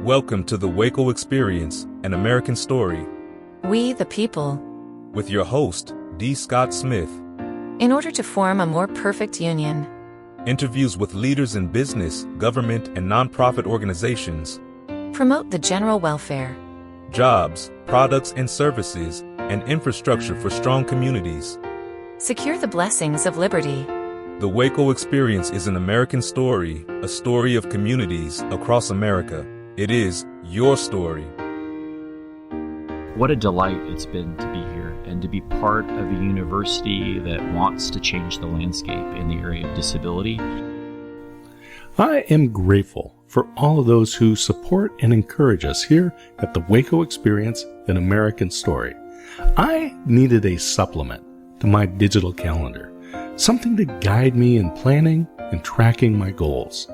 Welcome to the WACO Experience, an American story. We, the people. With your host, D. Scott Smith. In order to form a more perfect union. Interviews with leaders in business, government, and nonprofit organizations. Promote the general welfare. Jobs, products and services, and infrastructure for strong communities. Secure the blessings of liberty. The WACO Experience is an American story, a story of communities across America. It is your story. What a delight it's been to be here and to be part of a university that wants to change the landscape in the area of disability. I am grateful for all of those who support and encourage us here at the WACO Experience, an American story. I needed a supplement to my digital calendar, something to guide me in planning and tracking my goals.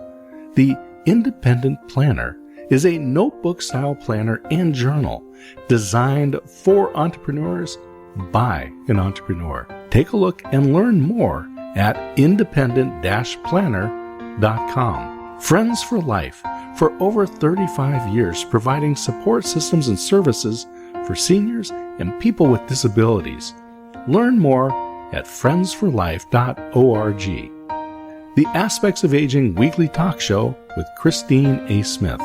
The Independent Planner is a notebook-style planner and journal designed for entrepreneurs by an entrepreneur. Take a look and learn more at independent-planner.com. Friends for Life, for over 35 years providing support systems and services for seniors and people with disabilities. Learn more at friendsforlife.org. The Aspects of Aging weekly talk show with Christine A. Smith.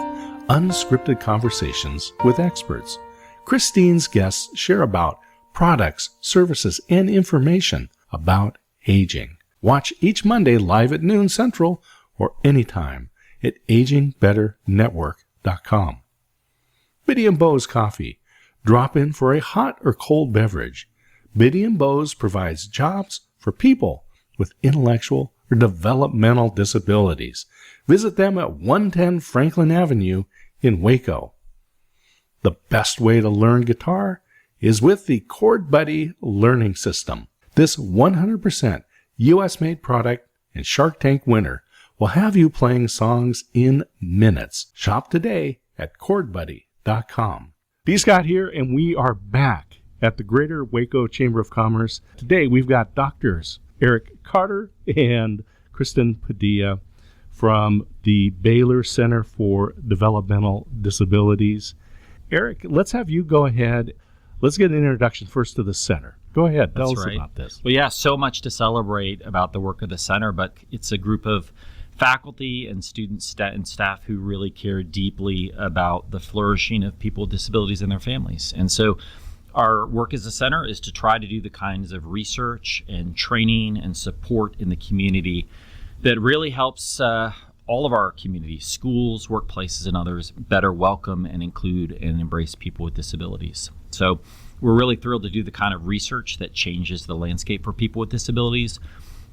Unscripted conversations with experts. Christine's guests share about products, services, and information about aging. Watch each Monday live at noon Central or anytime at agingbetternetwork.com. Biddy & Bowes Coffee. Drop in for a hot or cold beverage. Biddy & Bowes provides jobs for people with intellectual or developmental disabilities. Visit them at 110 Franklin Avenue in Waco. The best way to learn guitar is with the Chord Buddy Learning System. This 100% U.S.-made product and Shark Tank winner will have you playing songs in minutes. Shop today at chordbuddy.com. D. Scott here, and we are back at the Greater Waco Chamber of Commerce. Today we've got doctors Erik Carter and Kristen Padilla from the Baylor Center for Developmental Disabilities. Erik, let's have you go ahead. Let's get an introduction first to the center. Go ahead. Tell us about this. Well, yeah, so much to celebrate about the work of the center, but it's a group of faculty and students and staff who really care deeply about the flourishing of people with disabilities and their families. And so our work as a center is to try to do the kinds of research and training and support in the community that really helps all of our communities, schools, workplaces, and others better welcome and include and embrace people with disabilities. So we're really thrilled to do the kind of research that changes the landscape for people with disabilities.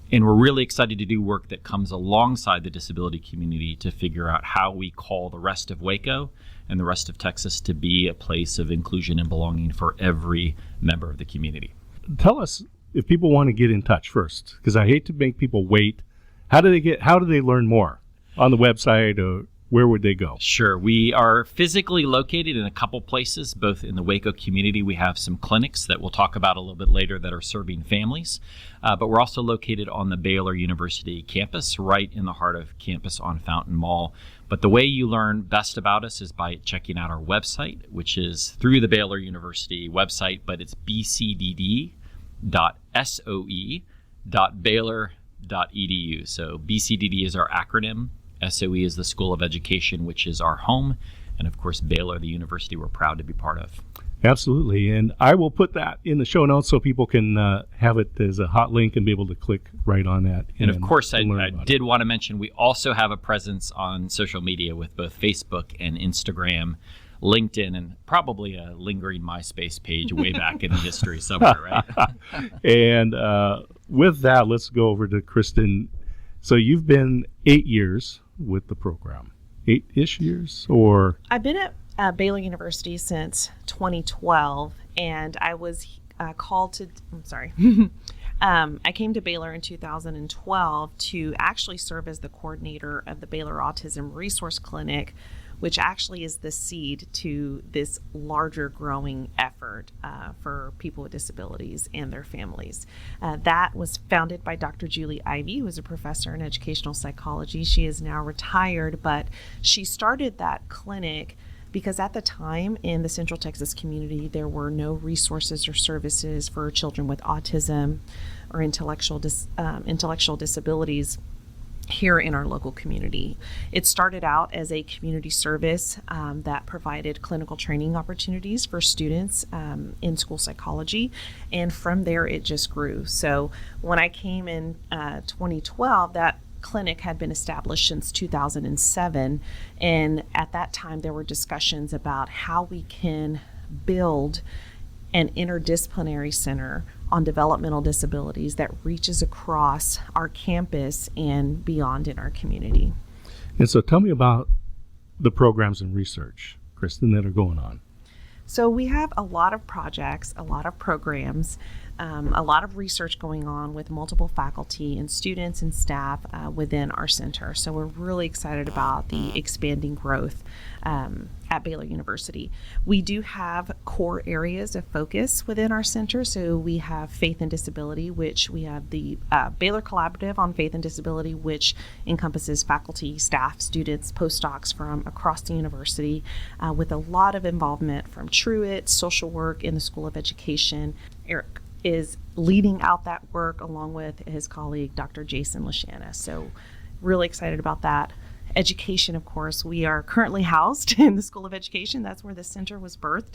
And we're really excited to do work that comes alongside the disability community to figure out how we call the rest of Waco and the rest of Texas to be a place of inclusion and belonging for every member of the community. Tell us if people want to get in touch first, because I hate to make people wait. How do they learn more? On the website, or where would they go? Sure. We are physically located in a couple places, both in the Waco community. We have some clinics that we'll talk about a little bit later that are serving families, but we're also located on the Baylor University campus, right in the heart of campus on Fountain Mall. But the way you learn best about us is by checking out our website, which is through the Baylor University website, but it's bcdd.soe.baylor.edu. So BCDD is our acronym. SOE is the School of Education, which is our home. And of course, Baylor, the university we're proud to be part of. Absolutely. And I will put that in the show notes so people can have it as a hot link and be able to click right on that. And of course, I did want to mention we also have a presence on social media with both Facebook and Instagram, LinkedIn, and probably a lingering MySpace page way back in the history somewhere, right? And with that, let's go over to Kristen. So you've been 8 years with the program. 8-ish years, or? I've been at Baylor University since 2012, and I was called to, I came to Baylor in 2012 to actually serve as the coordinator of the Baylor Autism Resource Clinic, which actually is the seed to this larger growing effort for people with disabilities and their families. That was founded by Dr. Julie Ivey, who is a professor in educational psychology. She is now retired, but she started that clinic because at the time in the Central Texas community, there were no resources or services for children with autism or intellectual disabilities here in our local community. It started out as a community service that provided clinical training opportunities for students in school psychology, and from there it just grew. So when I came in 2012, that clinic had been established since 2007, and at that time there were discussions about how we can build an interdisciplinary center on developmental disabilities that reaches across our campus and beyond in our community. And so tell me about the programs and research, Kristen, that are going on. So we have a lot of projects, a lot of programs, a lot of research going on with multiple faculty and students and staff within our center. So we're really excited about the expanding growth at Baylor University. We do have core areas of focus within our center. So we have faith and disability, which we have the Baylor Collaborative on Faith and Disability, which encompasses faculty, staff, students, postdocs from across the university, with a lot of involvement from Truett, social work in the School of Education. Erik is leading out that work along with his colleague, Dr. Jason Lashana. So really excited about that. Education, of course, we are currently housed in the School of Education. That's where the center was birthed.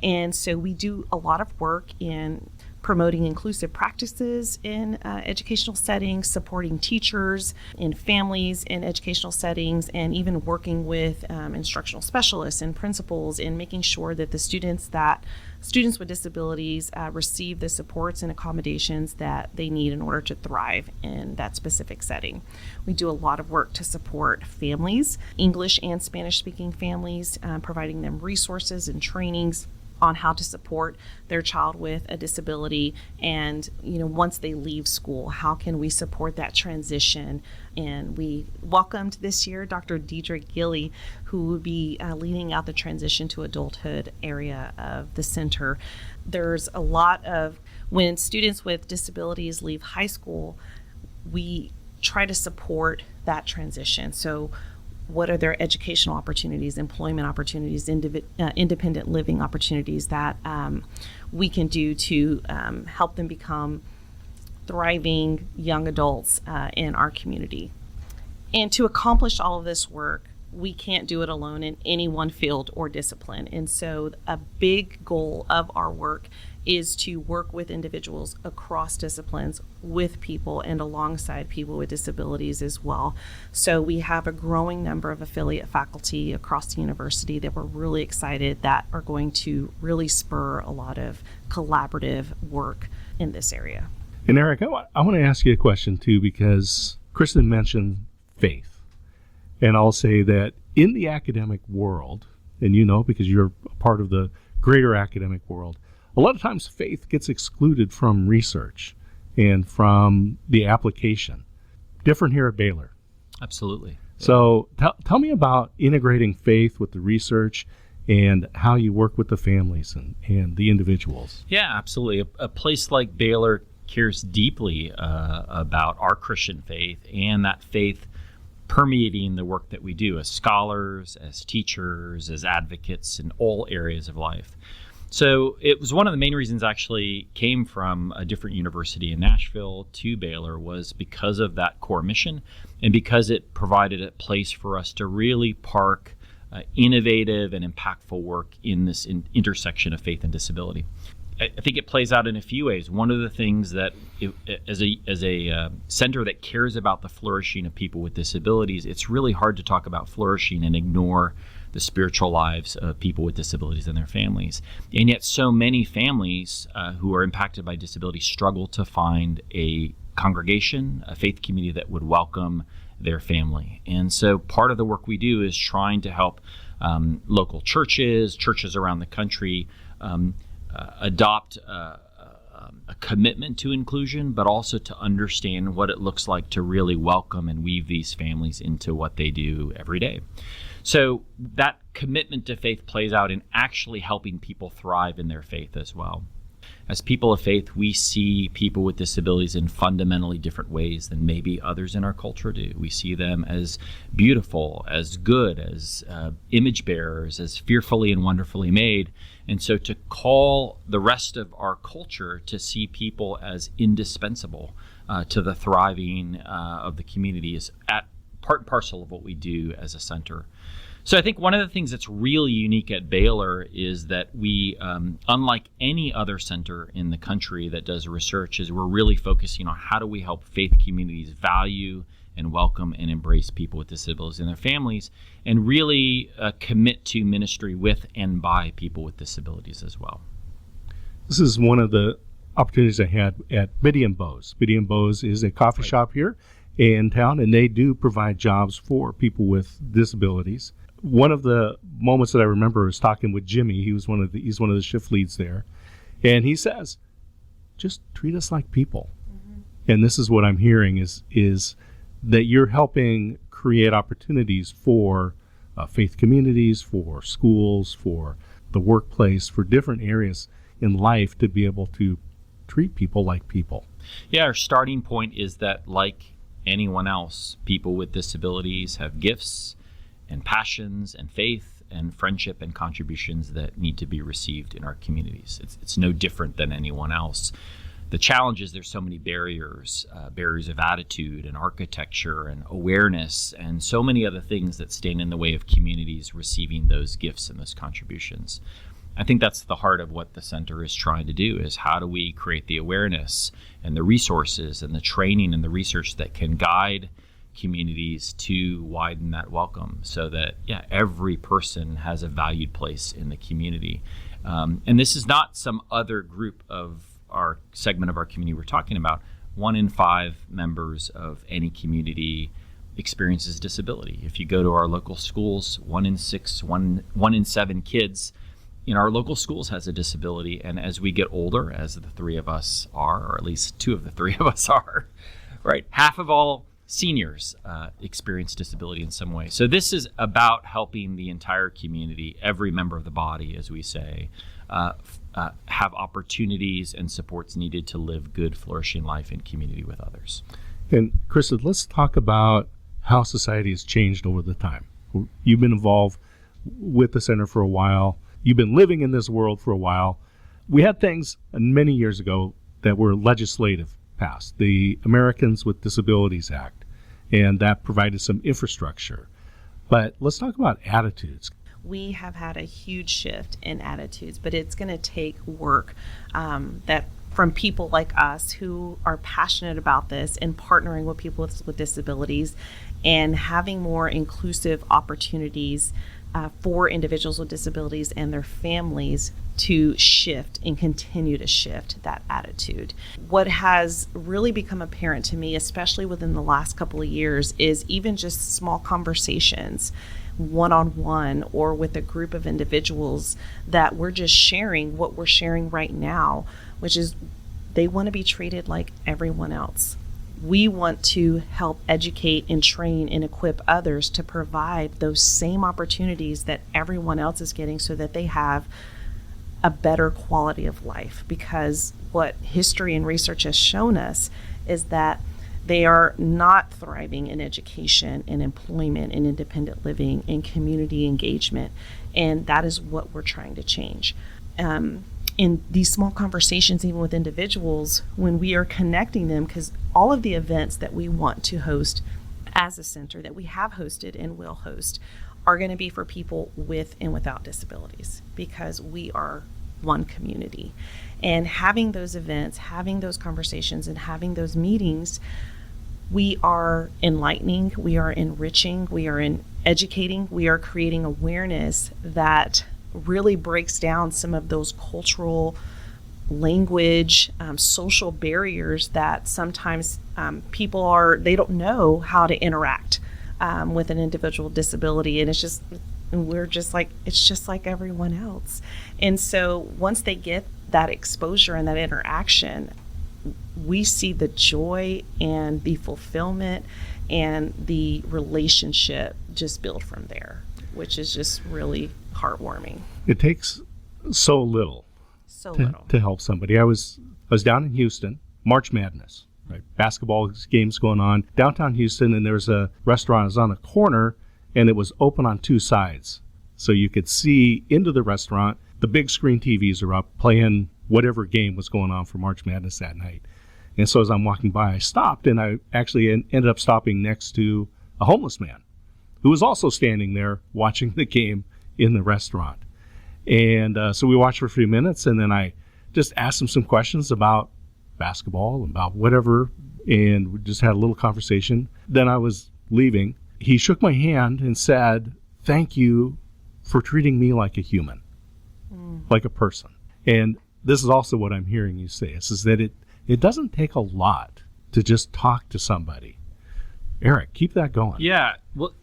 And so we do a lot of work in promoting inclusive practices in educational settings, supporting teachers and families in educational settings, and even working with instructional specialists and principals in making sure that the students with disabilities receive the supports and accommodations that they need in order to thrive in that specific setting. We do a lot of work to support families, English and Spanish-speaking families, providing them resources and trainings on how to support their child with a disability, and once they leave school, how can we support that transition? And we welcomed this year Dr. Deidre Gilley, who will be leading out the transition to adulthood area of the center. There's a lot of, when students with disabilities leave high school, we try to support that transition. So what are their educational opportunities, employment opportunities, independent living opportunities that we can do to help them become thriving young adults in our community. And to accomplish all of this work, we can't do it alone in any one field or discipline. And so a big goal of our work is to work with individuals across disciplines, with people and alongside people with disabilities as well. So we have a growing number of affiliate faculty across the university that we're really excited that are going to really spur a lot of collaborative work in this area. And Erik, I want to ask you a question too, because Kristen mentioned faith. And I'll say that in the academic world, and because you're a part of the greater academic world, a lot of times faith gets excluded from research and from the application. Different here at Baylor. Absolutely. So tell me about integrating faith with the research and how you work with the families and the individuals. Yeah, absolutely. A place like Baylor cares deeply about our Christian faith, and that faith permeating the work that we do as scholars, as teachers, as advocates in all areas of life. So it was one of the main reasons I actually came from a different university in Nashville to Baylor, was because of that core mission and because it provided a place for us to really park innovative and impactful work in this intersection of faith and disability. I think it plays out in a few ways. One of the things that, as a center that cares about the flourishing of people with disabilities, it's really hard to talk about flourishing and ignore the spiritual lives of people with disabilities and their families. And yet so many families who are impacted by disability struggle to find a congregation, a faith community that would welcome their family. And so part of the work we do is trying to help local churches around the country adopt a commitment to inclusion, but also to understand what it looks like to really welcome and weave these families into what they do every day. So that commitment to faith plays out in actually helping people thrive in their faith as well. As people of faith, we see people with disabilities in fundamentally different ways than maybe others in our culture do. We see them as beautiful, as good, as image bearers, as fearfully and wonderfully made. And so to call the rest of our culture to see people as indispensable to the thriving of the community is at part and parcel of what we do as a center. So I think one of the things that's really unique at Baylor is that we, unlike any other center in the country that does research, is we're really focusing on how do we help faith communities value and welcome and embrace people with disabilities and their families, and really commit to ministry with and by people with disabilities as well. This is one of the opportunities I had at Biddy & Bowes. Biddy & Bowes is a coffee shop here in town, and they do provide jobs for people with disabilities. One of the moments that I remember is talking with Jimmy. He's one of the shift leads there, and he says, "Just treat us like people." Mm-hmm. And this is what I'm hearing is that you're helping create opportunities for faith communities, for schools, for the workplace, for different areas in life to be able to treat people like people. Yeah, our starting point is that, like anyone else, people with disabilities have gifts and passions and faith and friendship and contributions that need to be received in our communities. It's no different than anyone else. The challenge is there's so many barriers of attitude and architecture and awareness and so many other things that stand in the way of communities receiving those gifts and those contributions. I think that's the heart of what the center is trying to do, is how do we create the awareness and the resources and the training and the research that can guide communities to widen that welcome so that, every person has a valued place in the community. And this is not some other group of our segment of our community we're talking about. 1 in 5 members of any community experiences disability. If you go to our local schools, 1 in 6, 1 in 7 kids in our local schools has a disability. And as we get older, as the 3 of us are, or at least 2 of the 3 of us are, right, half of all seniors experience disability in some way. So this is about helping the entire community, every member of the body, as we say, have opportunities and supports needed to live good, flourishing life in community with others. And Kristen, let's talk about how society has changed over the time. You've been involved with the center for a while. You've been living in this world for a while. We had things many years ago that were legislative passed, the Americans with Disabilities Act, and that provided some infrastructure. But let's talk about attitudes. We have had a huge shift in attitudes, but it's going to take work that from people like us who are passionate about this and partnering with people with disabilities and having more inclusive opportunities for individuals with disabilities and their families to shift and continue to shift that attitude. What has really become apparent to me, especially within the last couple of years, is even just small conversations, one-on-one or with a group of individuals, that we're just sharing what we're sharing right now, which is they want to be treated like everyone else. We want to help educate and train and equip others to provide those same opportunities that everyone else is getting so that they have a better quality of life. Because what history and research has shown us is that they are not thriving in education and employment and independent living and community engagement. And that is what we're trying to change. In these small conversations, even with individuals, when we are connecting them, because all of the events that we want to host as a center, that we have hosted and will host, are going to be for people with and without disabilities, because we are one community. And having those events, having those conversations, and having those meetings, we are enlightening, we are enriching, we are educating, we are creating awareness that really breaks down some of those cultural, language, social barriers that sometimes people they don't know how to interact with an individual with disability, and it's just like everyone else. And so once they get that exposure and that interaction, we see the joy and the fulfillment and the relationship just build from there, which is just really heartwarming. It takes so little to help somebody. I was down in Houston, March Madness, right? Basketball games going on downtown Houston, and there was a restaurant. It was on a corner, and it was open on two sides, so you could see into the restaurant. The big screen TVs are up, playing whatever game was going on for March Madness that night. And so as I'm walking by, I stopped, and I actually ended up stopping next to a homeless man who was also standing there watching the game in the restaurant. And so we watched for a few minutes, and then I just asked him some questions about basketball, about whatever, and we just had a little conversation. Then I was leaving. He shook my hand and said, "Thank you for treating me like a human, like a person." And this is also what I'm hearing you say, is that it doesn't take a lot to just talk to somebody. Erik, keep that going. Yeah, well,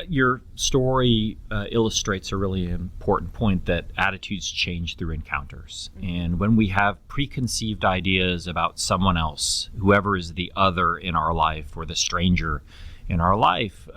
your story illustrates a really important point, that attitudes change through encounters. And when we have preconceived ideas about someone else, whoever is the other in our life or the stranger in our life,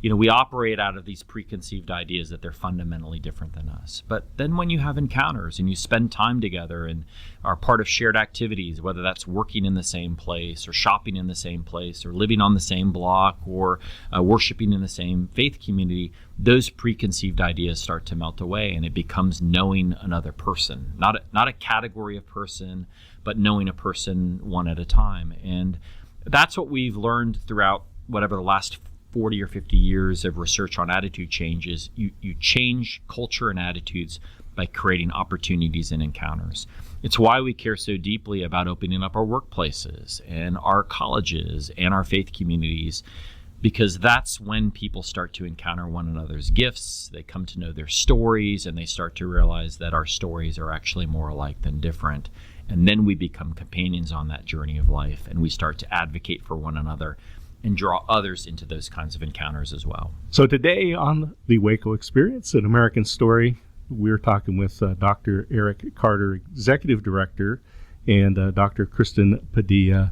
we operate out of these preconceived ideas that they're fundamentally different than us. But then when you have encounters and you spend time together and are part of shared activities, whether that's working in the same place or shopping in the same place or living on the same block or worshiping in the same faith community, those preconceived ideas start to melt away, and it becomes knowing another person, not a category of person, but knowing a person one at a time. And that's what we've learned throughout whatever the last 40 or 50 years of research on attitude changes. You change culture and attitudes by creating opportunities and encounters. It's why we care so deeply about opening up our workplaces and our colleges and our faith communities, because that's when people start to encounter one another's gifts. They come to know their stories, and they start to realize that our stories are actually more alike than different. And then we become companions on that journey of life, and we start to advocate for one another and draw others into those kinds of encounters as well. So today on the WACO Experience, an American Story, we're talking with Dr. Erik Carter, Executive Director, and Dr. Kristen Padilla,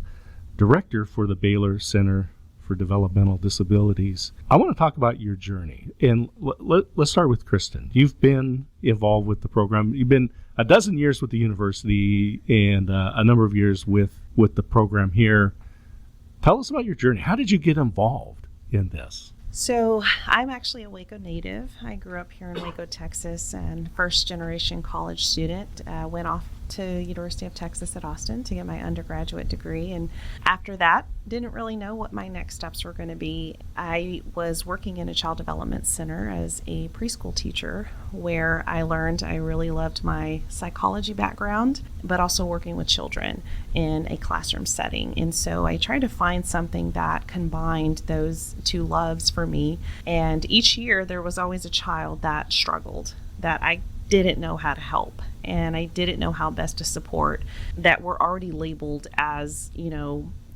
Director for the Baylor Center for Developmental Disabilities. I want to talk about your journey, and let's start with Kristen. You've been involved with the program. You've been a dozen years with the university and a number of years with the program here. Tell us about your journey. How did you get involved in this? So I'm actually a Waco native. I grew up here in Waco, Texas, and first generation college student. Went off to University of Texas at Austin to get my undergraduate degree. And after that, didn't really know what my next steps were going to be. I was working in a child development center as a preschool teacher, where I learned I really loved my psychology background, but also working with children in a classroom setting. And so I tried to find something that combined those two loves for me. And each year there was always a child that struggled, that I didn't know how to help, and I didn't know how best to support, that were already labeled as,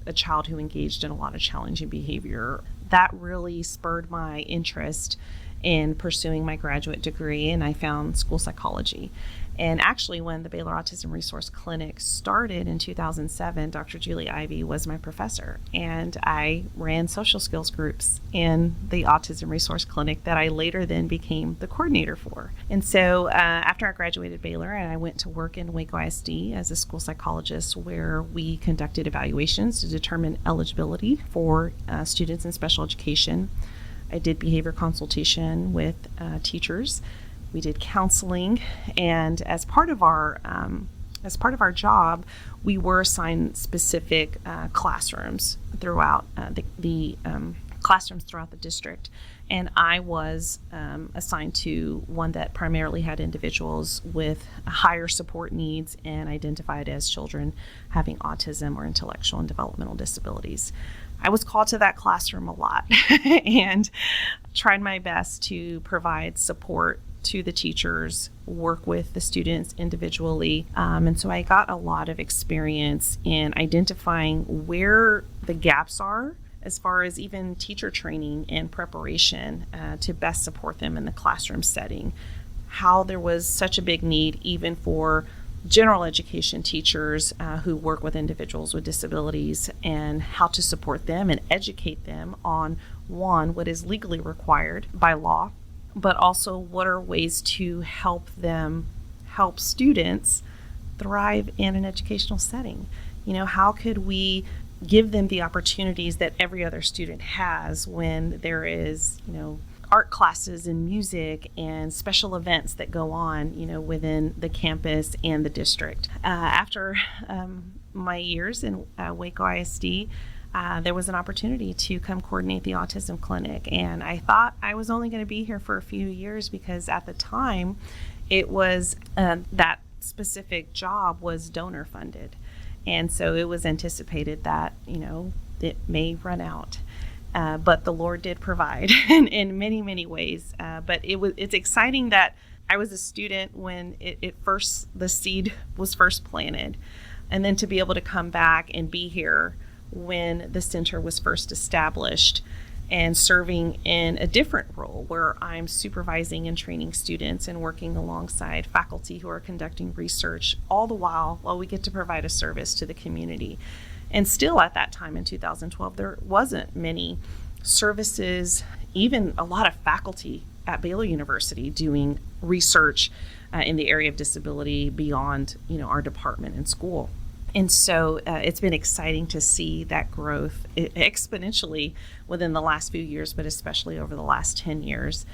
a child who engaged in a lot of challenging behavior. That really spurred my interest in pursuing my graduate degree, and I found school psychology. And actually, when the Baylor Autism Resource Clinic started in 2007, Dr. Julie Ivey was my professor, and I ran social skills groups in the Autism Resource Clinic that I later then became the coordinator for. And so after I graduated Baylor, and I went to work in Waco ISD as a school psychologist, where we conducted evaluations to determine eligibility for students in special education. I did behavior consultation with teachers. We did counseling, and as part of our job, we were assigned specific classrooms throughout the classrooms throughout the district. And I was assigned to one that primarily had individuals with higher support needs and identified as children having autism or intellectual and developmental disabilities. I was called to that classroom a lot and tried my best to provide support to the teachers, work with the students individually. And so I got a lot of experience in identifying where the gaps are as far as even teacher training and preparation to best support them in the classroom setting. How there was such a big need even for general education teachers who work with individuals with disabilities and how to support them and educate them on, one, what is legally required by law, but also what are ways to help students thrive in an educational setting. How could we give them the opportunities that every other student has when there is, art classes and music and special events that go on, within the campus and the district. After my years in WACO ISD, there was an opportunity to come coordinate the autism clinic. And I thought I was only going to be here for a few years because at the time it was that specific job was donor funded. And so it was anticipated that, it may run out. But the Lord did provide in many, many ways. But it's exciting that I was a student when the seed was first planted. And then to be able to come back and be here when the center was first established and serving in a different role where I'm supervising and training students and working alongside faculty who are conducting research, all the while we get to provide a service to the community. And still at that time in 2012, there wasn't many services, even a lot of faculty at Baylor University doing research in the area of disability beyond, our department and school. And so it's been exciting to see that growth exponentially within the last few years, but especially over the last 10 years.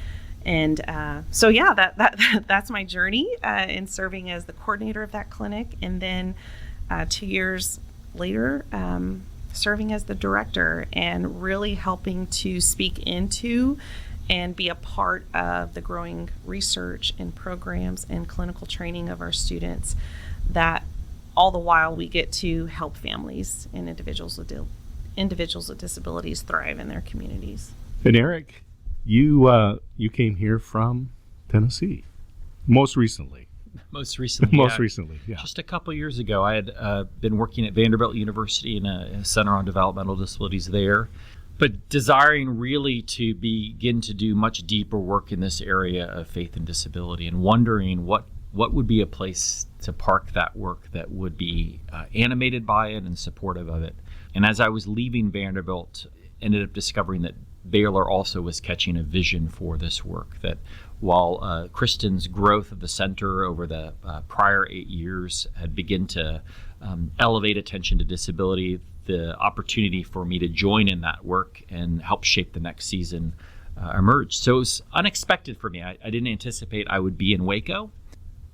And that's my journey in serving as the coordinator of that clinic. And then 2 years later, serving as the director and really helping to speak into and be a part of the growing research and programs and clinical training of our students, that all the while we get to help families and individuals with disabilities thrive in their communities. And Erik, you came here from Tennessee most recently. Most recently, yeah. Just a couple years ago, I had been working at Vanderbilt University in a center on developmental disabilities there, but desiring really to begin to do much deeper work in this area of faith and disability, and wondering what would be a place to park that work that would be animated by it and supportive of it. And as I was leaving Vanderbilt, ended up discovering that Baylor also was catching a vision for this work, that while Kristen's growth of the center over the prior 8 years had begun to elevate attention to disability, the opportunity for me to join in that work and help shape the next season emerged. So it was unexpected for me. I didn't anticipate I would be in WACO.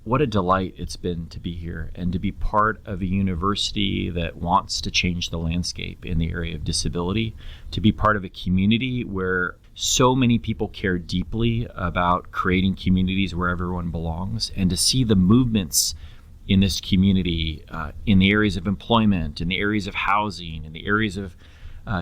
What a delight it's been to be here and to be part of a university that wants to change the landscape in the area of disability, to be part of a community where so many people care deeply about creating communities where everyone belongs, and to see the movements in this community in the areas of employment, in the areas of housing, in the areas of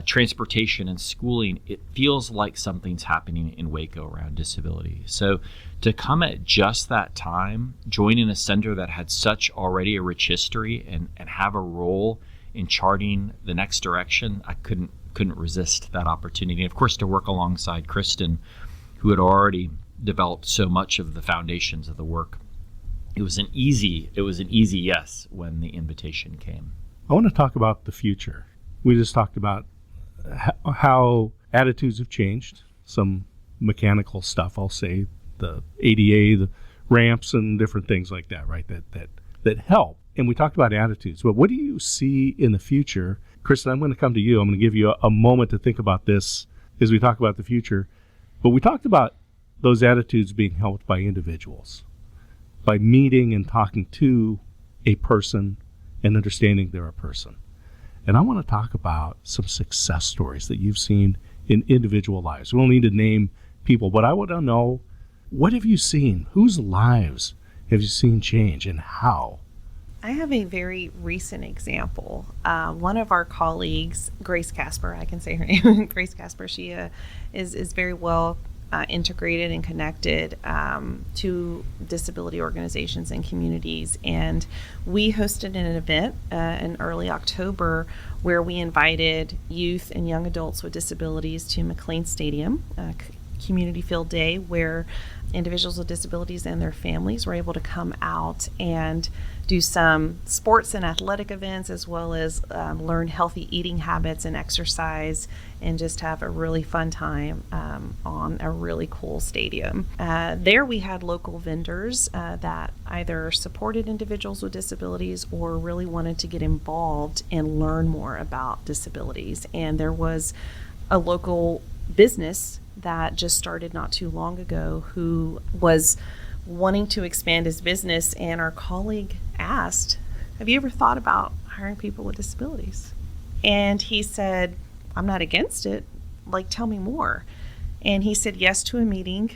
transportation and schooling. It feels like something's happening in WACO around disability. So to come at just that time, joining a center that had such already a rich history and have a role in charting the next direction, I couldn't resist that opportunity. And of course, to work alongside Kristen, who had already developed so much of the foundations of the work. It was an easy yes when the invitation came. I want to talk about the future. We just talked about how attitudes have changed, some mechanical stuff, I'll say, the ADA, the ramps and different things like that, right, that help. And we talked about attitudes, but what do you see in the future? Kristen, I'm going to come to you. I'm going to give you a moment to think about this as we talk about the future. But we talked about those attitudes being helped by individuals, by meeting and talking to a person and understanding they're a person. And I want to talk about some success stories that you've seen in individual lives. We don't need to name people, but I want to know, what have you seen? Whose lives have you seen change and how? I have a very recent example. One of our colleagues, Grace Casper, I can say her name, Grace Casper, she is very well integrated and connected to disability organizations and communities. And we hosted an event in early October where we invited youth and young adults with disabilities to McLean Stadium, community field day where individuals with disabilities and their families were able to come out and do some sports and athletic events, as well as learn healthy eating habits and exercise, and just have a really fun time on a really cool stadium. There we had local vendors that either supported individuals with disabilities or really wanted to get involved and learn more about disabilities. And there was a local business that just started not too long ago who was wanting to expand his business, and our colleague asked, have you ever thought about hiring people with disabilities? And he said, I'm not against it. Like, tell me more. And he said yes to a meeting,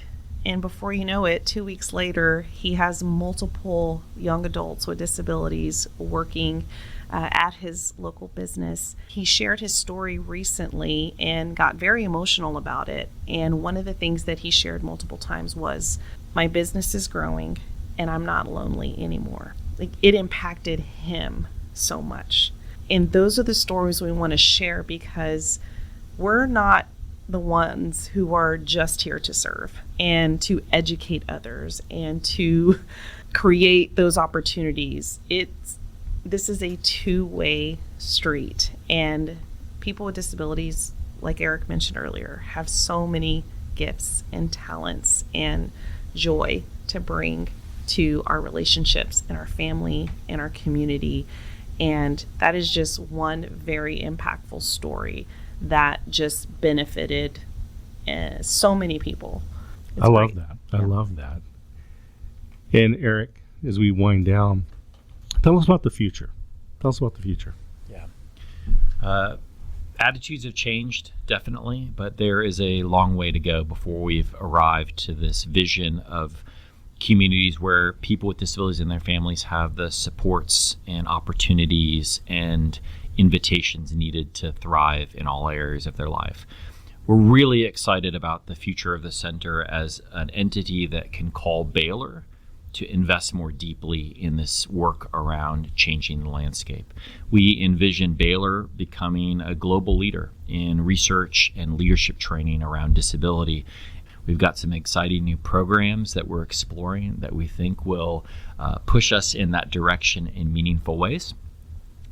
and before you know it, 2 weeks later, he has multiple young adults with disabilities working at his local business. He shared his story recently and got very emotional about it. And one of the things that he shared multiple times was, my business is growing and I'm not lonely anymore. Like, it impacted him so much. And those are the stories we want to share, because we're not the ones who are just here to serve and to educate others and to create those opportunities. This is a two-way street, and people with disabilities, like Erik mentioned earlier, have so many gifts and talents and joy to bring to our relationships and our family and our community. And that is just one very impactful story that just benefited so many people. I love that. I love that. And Erik, as we wind down, tell us about the future. Yeah. Attitudes have changed, definitely, but there is a long way to go before we've arrived to this vision of communities where people with disabilities and their families have the supports and opportunities and invitations needed to thrive in all areas of their life. We're really excited about the future of the center as an entity that can call Baylor to invest more deeply in this work around changing the landscape. We envision Baylor becoming a global leader in research and leadership training around disability. We've got some exciting new programs that we're exploring that we think will push us in that direction in meaningful ways.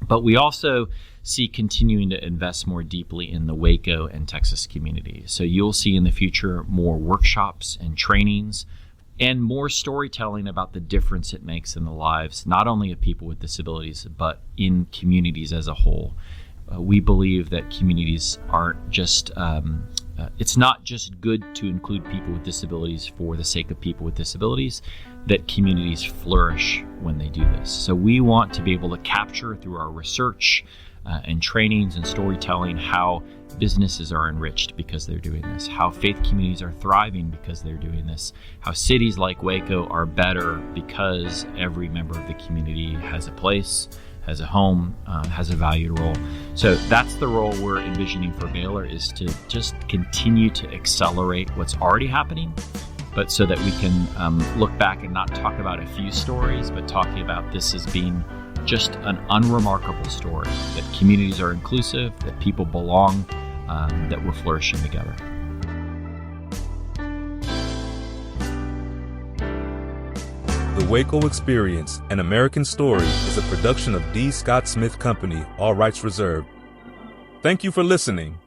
But we also see continuing to invest more deeply in the Waco and Texas community. So you'll see in the future more workshops and trainings and more storytelling about the difference it makes in the lives, not only of people with disabilities, but in communities as a whole. We believe that communities aren't just, it's not just good to include people with disabilities for the sake of people with disabilities, that communities flourish when they do this. So we want to be able to capture through our research and trainings and storytelling how businesses are enriched because they're doing this, how faith communities are thriving because they're doing this, how cities like Waco are better because every member of the community has a place, has a home, has a valued role. So that's the role we're envisioning for Baylor, is to just continue to accelerate what's already happening, but so that we can look back and not talk about a few stories, but talking about this as being just an unremarkable story, that communities are inclusive, that people belong, that we're flourishing together. The WACO Experience, An American Story, is a production of D. Scott Smith Company, all rights reserved. Thank you for listening.